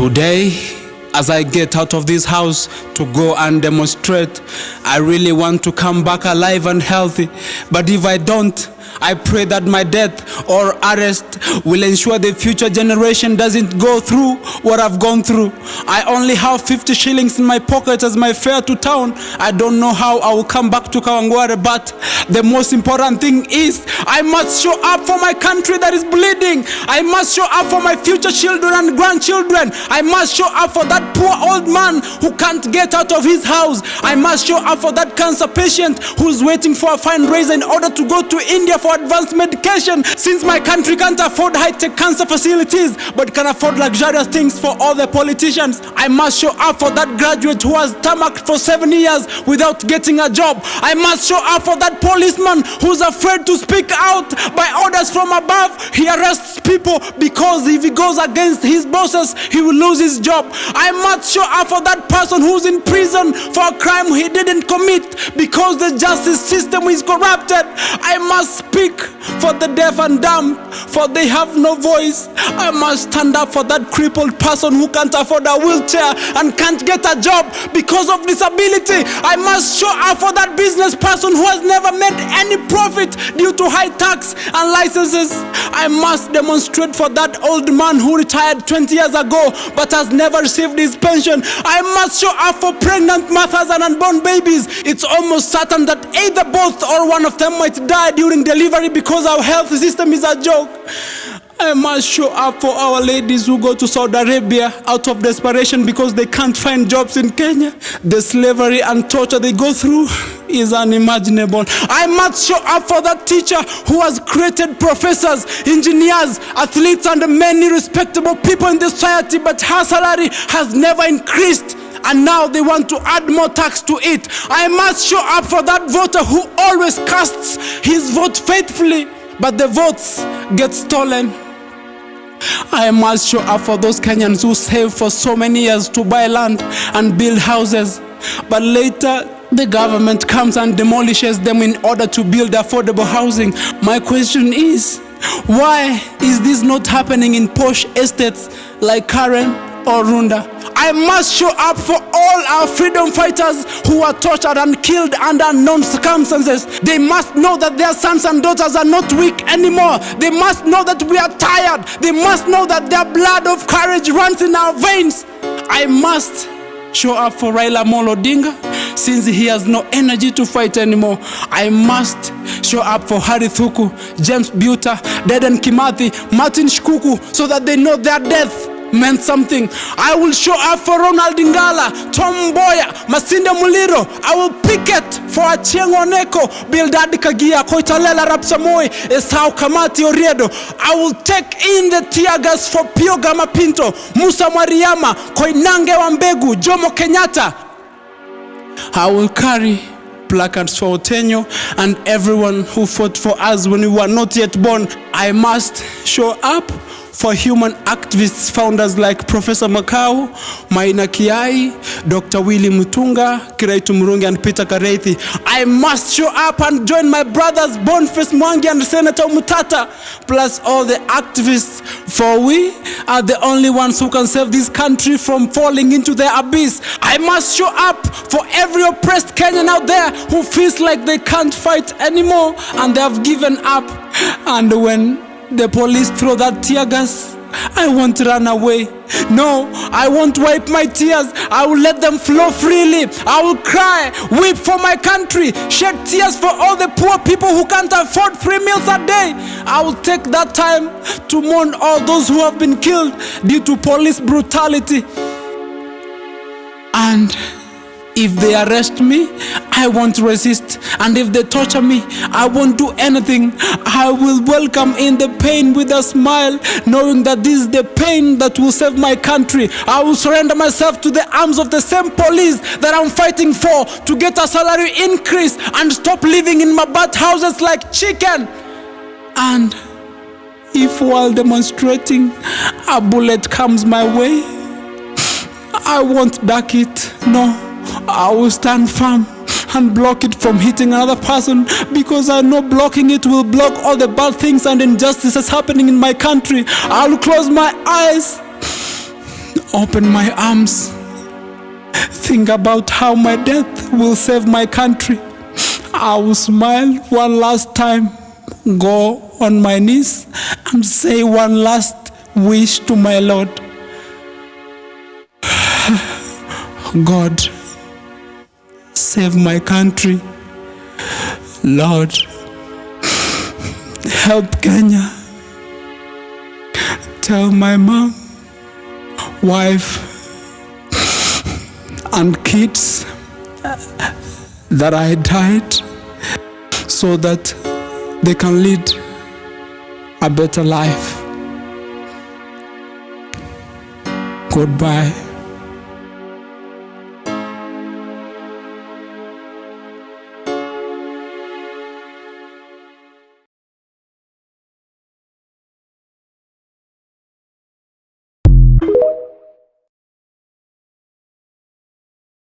Today, as I get out of this house to go and demonstrate, I really want to come back alive and healthy. But if I don't, I pray that my death or arrest will ensure the future generation doesn't go through what I've gone through. I only have 50 shillings in my pocket as my fare to town. I don't know how I will come back to Kawangware, but the most important thing is I must show up for my country that is bleeding. I must show up for my future children and grandchildren. I must show up for that poor old man who can't get out of his house. I must show up for that cancer patient who's waiting for a fundraiser in order to go to India for advanced medication, since my country can't afford high-tech cancer facilities but can afford luxurious things for all the politicians. I must show up for that graduate who has tarmacked for 7 years without getting a job. I must show up for that policeman who's afraid to speak out. By orders from above, he arrests people because if he goes against his bosses, he will lose his job. I must show up for that person who's in prison for a crime he didn't commit because the justice system is corrupted. I must speak for the deaf and dumb, for they have no voice. I must stand up for that crippled person who can't afford a wheelchair and can't get a job because of disability. I must show up for that business person who has never made any profit due to high tax and licenses. I must demonstrate for that old man who retired 20 years ago but has never received his pension. I must show up for pregnant mothers and unborn babies. It's almost certain that either both or one of them might die during delivery because our health system is a joke. I must show up for our ladies who go to Saudi Arabia out of desperation because they can't find jobs in Kenya. The slavery and torture they go through is unimaginable. I must show up for that teacher who has created professors, engineers, athletes, and many respectable people in the society, but her salary has never increased. And now they want to add more tax to it. I must show up for that voter who always casts his vote faithfully, but the votes get stolen. I must show up for those Kenyans who save for so many years to buy land and build houses, but later the government comes and demolishes them in order to build affordable housing. My question is, why is this not happening in posh estates like Karen or Runda? I must show up for all our freedom fighters who are tortured and killed under unknown circumstances. They must know that their sons and daughters are not weak anymore. They must know that we are tired. They must know that their blood of courage runs in our veins. I must show up for Raila Amolo Odinga since he has no energy to fight anymore. I must show up for Harry Thuku, James Buta, Dedan Kimathi, Martin Shkuku, so that they know their death meant something. I will show up for Ronald Ngala, Tom Mboya, Masinde Muliro. I will picket for Achieng' Oneko, Bildad Kagia, Koitalela Rapsamoi, Esau Kamati Oriedo. I will take in the tear gas for Pio Gamapinto, Musa Mariama, Koinange Wambegu, Jomo Kenyatta. I will carry placards for Otenyo and everyone who fought for us when we were not yet born. I must show up for human activists, founders like Professor Makau, Maina Kiai, Dr. Willy Mutunga, Kiraitu Murungi, and Peter Kareithi. I must show up and join my brothers Boniface Mwangi and Senator Mutata, plus all the activists, for we are the only ones who can save this country from falling into the abyss. I must show up for every oppressed Kenyan out there who feels like they can't fight anymore and they have given up. And when the police throw that tear gas, I won't run away. No, I won't wipe my tears. I will let them flow freely. I will cry, weep for my country, shed tears for all the poor people who can't afford 3 meals a day. I will take that time to mourn all those who have been killed due to police brutality. And if they arrest me, I won't resist. And if they torture me, I won't do anything. I will welcome in the pain with a smile, knowing that this is the pain that will save my country. I will surrender myself to the arms of the same police that I'm fighting for, to get a salary increase and stop living in Mabat houses like chicken. And if while demonstrating a bullet comes my way, I won't duck it. No, I will stand firm and block it from hitting another person, because I know blocking it will block all the bad things and injustices happening in my country. I will close my eyes open my arms, think about how my death will save my country. I will smile one last time, go on my knees and say one last wish to my Lord. God, save my country. Lord, help Kenya. Tell my mom, wife, and kids that I died so that they can lead a better life. Goodbye.